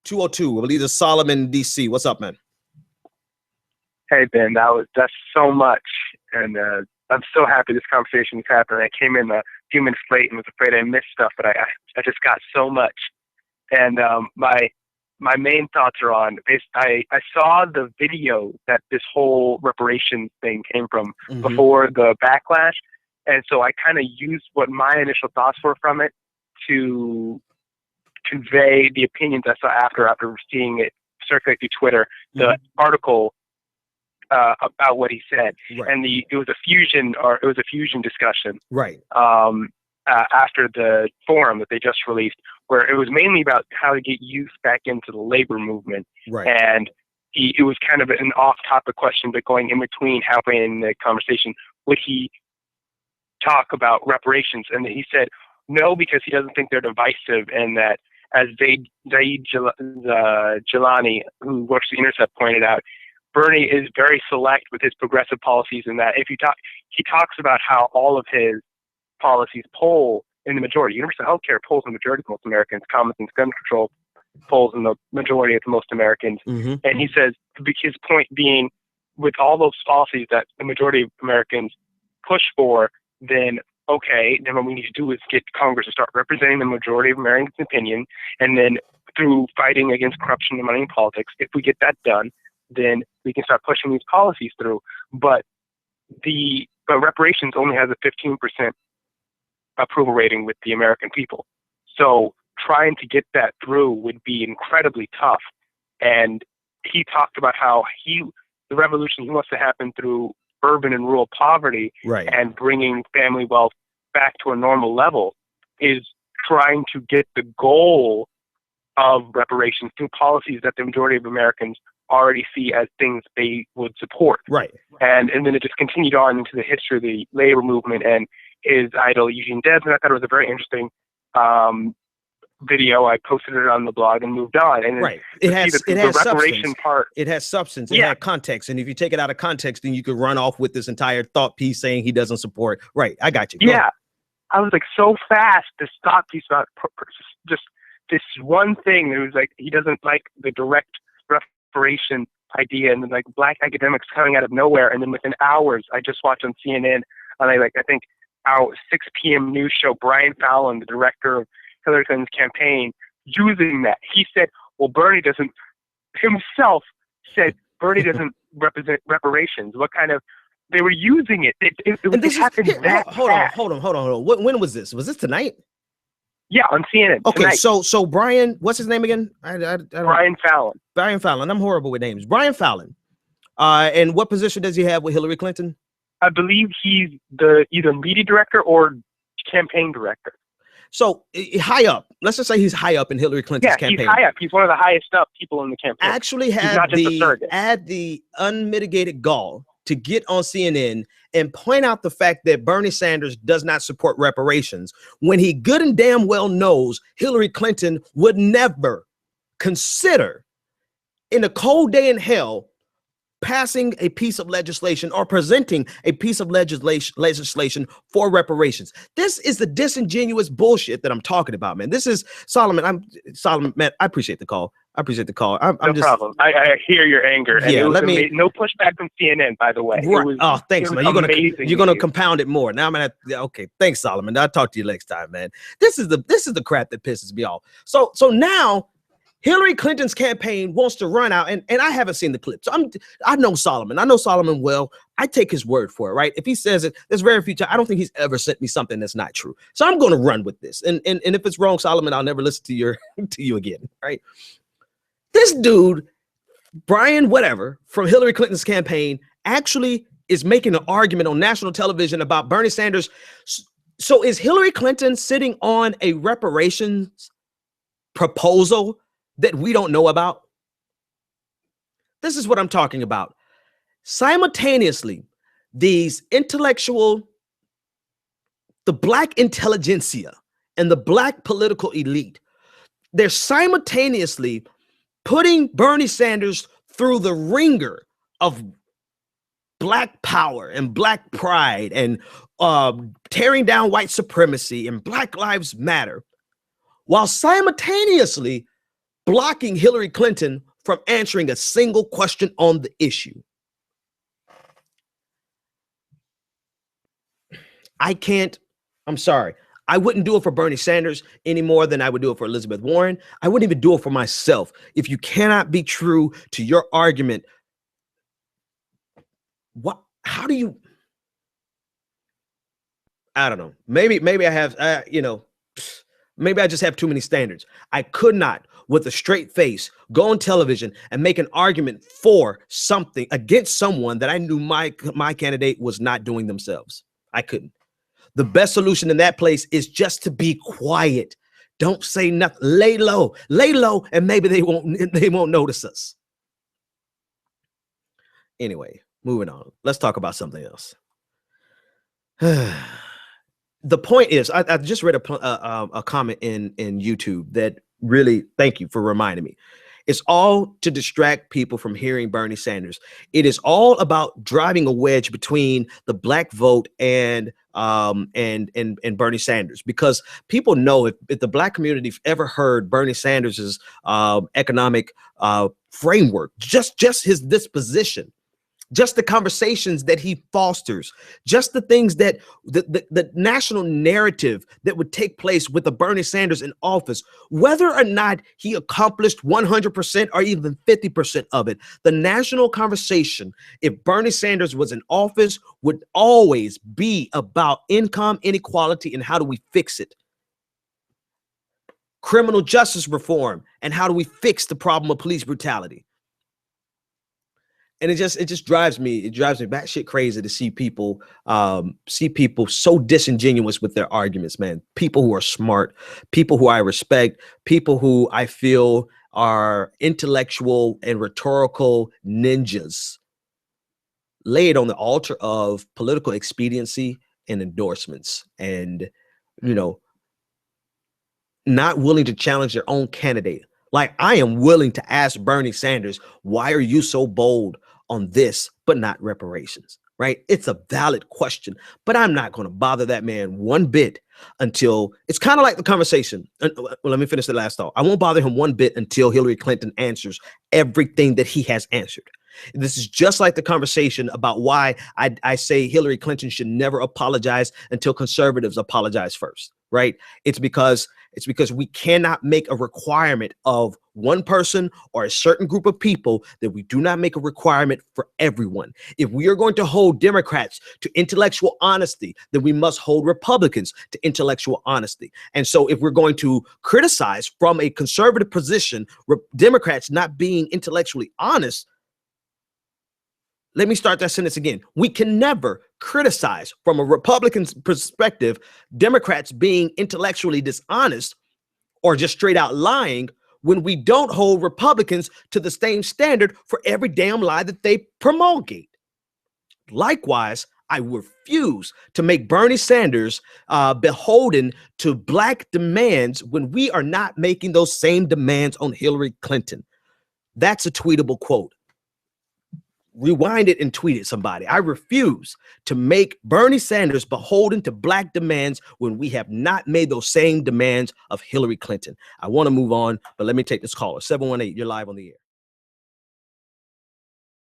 202. I believe it's Solomon, DC. What's up, man? Hey, Ben, that's so much. And I'm so happy this conversation is happening. I came in a few minutes late and was afraid I missed stuff, but I just got so much. And my main thoughts are on, I saw the video that this whole reparations thing came from before the backlash. And so I kind of used what my initial thoughts were from it to convey the opinions I saw after seeing it circulate through Twitter, the article about what he said. Right. And it was a fusion discussion. Right. After the forum that they just released, where it was mainly about how to get youth back into the labor movement. Right. And it was kind of an off-topic question, but going in between halfway in the conversation, would he talk about reparations? And he said no, because he doesn't think they're divisive, and that, as Zaid Jilani, who works at The Intercept, pointed out, Bernie is very select with his progressive policies, in that he talks about how all of his policies poll in the majority. Universal health care polls in the majority of most Americans. Common sense gun control polls in the majority of most Americans. And he says, his point being, with all those policies that the majority of Americans push for, then what we need to do is get Congress to start representing the majority of Americans' opinion, and then through fighting against corruption and money in politics, if we get that done, then we can start pushing these policies through. But reparations only has a 15% approval rating with the American people. So trying to get that through would be incredibly tough. And he talked about how the revolution he wants to happen through urban and rural poverty, and bringing family wealth back to a normal level, is trying to get the goal of reparations through policies that the majority of Americans already see as things they would support. Right. And then it just continued on into the history of the labor movement and his idol, Eugene Debs. And I thought it was a very interesting video. I posted it on the blog and moved on. And it has reparation part. It has substance. It had context. And if you take it out of context, then you could run off with this entire thought piece saying he doesn't support. Right. I got you. Go ahead. I was like so fast. This thought piece about just this one thing. It was like he doesn't like the direct reparation idea, and then like black academics coming out of nowhere. And then within hours, I just watched on CNN on I think our 6 p.m. news show, Brian Fallon, the director of Hillary Clinton's campaign, using that. He said, well, Bernie doesn't represent reparations. What kind of, they were using it. It happened that fast. Hold on. When was this? Was this tonight? Yeah, on CNN. Okay, tonight. so Brian, what's his name again? Brian Fallon. Brian Fallon. I'm horrible with names. Brian Fallon. And what position does he have with Hillary Clinton? I believe he's the either media director or campaign director. So high up. Let's just say he's high up in Hillary Clinton's campaign. Yeah, he's high up. He's one of the highest up people in the campaign. Actually had the unmitigated gall to get on CNN and point out the fact that Bernie Sanders does not support reparations, when he good and damn well knows Hillary Clinton would never consider, in a cold day in hell, passing a piece of legislation or presenting a piece of legislation for reparations. This is the disingenuous bullshit that I'm talking about, man. This is Solomon. Solomon, man. I appreciate the call. No problem. I hear your anger. And no pushback from CNN, by the way. Right. Thanks, man. You're gonna compound it more. Now I'm gonna. Okay, thanks, Solomon. I'll talk to you next time, man. This is the crap that pisses me off. So now Hillary Clinton's campaign wants to run out, and I haven't seen the clip. So I know Solomon. I know Solomon well. I take his word for it, right? If he says it, there's very few times. I don't think he's ever sent me something that's not true. So I'm going to run with this. And if it's wrong, Solomon, I'll never listen to you again, right? This dude, Brian whatever, from Hillary Clinton's campaign, actually is making an argument on national television about Bernie Sanders. So is Hillary Clinton sitting on a reparations proposal that we don't know about? This is what I'm talking about. Simultaneously, the black intelligentsia and the black political elite, they're simultaneously putting Bernie Sanders through the ringer of black power and black pride and tearing down white supremacy and Black Lives Matter, while simultaneously blocking Hillary Clinton from answering a single question on the issue. I'm sorry. I wouldn't do it for Bernie Sanders any more than I would do it for Elizabeth Warren. I wouldn't even do it for myself. If you cannot be true to your argument, how do you, I don't know. Maybe I have, maybe I just have too many standards. I could not, with a straight face, go on television and make an argument for something against someone that I knew my candidate was not doing themselves. I couldn't. The best solution in that place is just to be quiet. Don't say nothing. Lay low, and maybe they won't notice us. Anyway, moving on. Let's talk about something else. The point is, I just read a comment in YouTube that really, thank you for reminding me. It's all to distract people from hearing Bernie Sanders. It is all about driving a wedge between the black vote and Bernie Sanders, because people know if the black community ever heard Bernie Sanders's economic framework, just his disposition, just the conversations that he fosters, just the things that the national narrative that would take place with the Bernie Sanders in office, whether or not he accomplished 100% or even 50% of it, the national conversation, if Bernie Sanders was in office, would always be about income inequality and how do we fix it. Criminal justice reform and how do we fix the problem of police brutality. And it just drives me batshit crazy to see people so disingenuous with their arguments, man. People who are smart, people who I respect, people who I feel are intellectual and rhetorical ninjas, lay it on the altar of political expediency and endorsements, and not willing to challenge their own candidate. Like, I am willing to ask Bernie Sanders, why are you so bold on this, but not reparations, right? It's a valid question, but I'm not going to bother that man one bit until it's kind of like the conversation. Well, let me finish the last thought. I won't bother him one bit until Hillary Clinton answers everything that he has answered. This is just like the conversation about why I say Hillary Clinton should never apologize until conservatives apologize first, right? It's because we cannot make a requirement of one person or a certain group of people that we do not make a requirement for everyone. If we are going to hold Democrats to intellectual honesty, then we must hold Republicans to intellectual honesty. And so if we're going to criticize from a conservative position, Democrats not being intellectually honest, let me start that sentence again. We can never criticize from a Republican's perspective, Democrats being intellectually dishonest or just straight out lying, when we don't hold Republicans to the same standard for every damn lie that they promulgate. Likewise, I refuse to make Bernie Sanders beholden to black demands when we are not making those same demands on Hillary Clinton. That's a tweetable quote. Rewind it and tweet it, somebody. I refuse to make Bernie Sanders beholden to black demands when we have not made those same demands of Hillary Clinton. I want to move on, but let me take this caller. 718, you're live on the air.